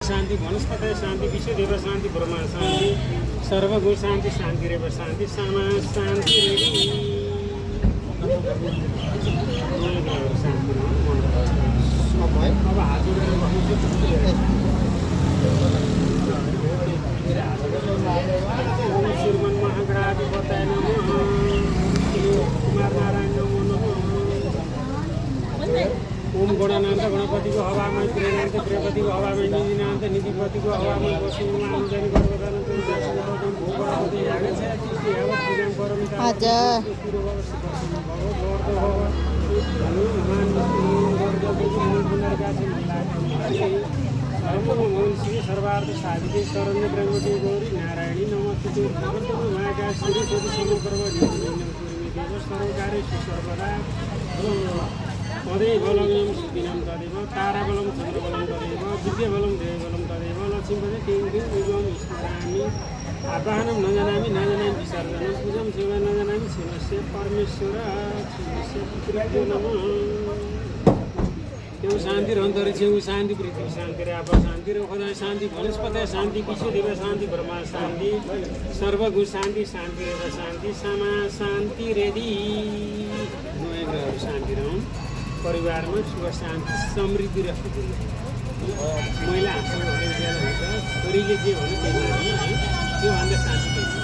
शान्ति वनस्पतय शान्ति विश्वदेव शान्ति ब्रह्मा शान्ति सर्वगुण शान्ति शान्तिरेव शान्ति सामा शान्ति अब हात जोडेर श्रीमन महागणाधिपतये नमः कुमार नारायण नमो ओम गणानान्त गणपतिको हवामा प्रेणान्त प्रेपतिको हवामा निधिनान्त निधिपतिको हवामा वसुमा अनुदानी गर्वदानन्त उदासीनपदं भूगणपति यागच्छति यावत् पूजां परमिता हजुर श्री सर्वार्थ साधिके शरण्य ब्रह्मटे गौरी नारायणी नमस्ते मायाका श्री कोटि समपर्व देव सर्वकार्येषु सर्वदा तदेव लग्नं सुदिनं तदेव ताराबलं चन्द्रबलं तदेव दिव्यबलं देवबलं तदेव लक्ष्मीपदे टिङ टिङ युगं स्मरामि आवाहनं न जानामि विसर्जनं पूजं सेवा न जानामि शिवस्य परमेश्वर शिवस्य पुत्रभ्यो नमः देव शान्ति अन्तरिक्ष शान्ति पृथ्वी शान्ति आप शान्ति खदा शान्ति वनस्पतय शान्ति विश्वदेव शान्ति ब्रह्मा शान्ति सर्वगुण शान्ति शान्तिरेव शान्ति सामा शान्ति रेडी नयाँ ग्रहहरू शान्ति रहन् परिवारमा सुख शान्ति समृद्धि रहन्छ महिला हाँस्नु उज्यालो हुन्छ छोरीले जे भन्यो त्यही मान्नु है त्योभन्दा शान्ति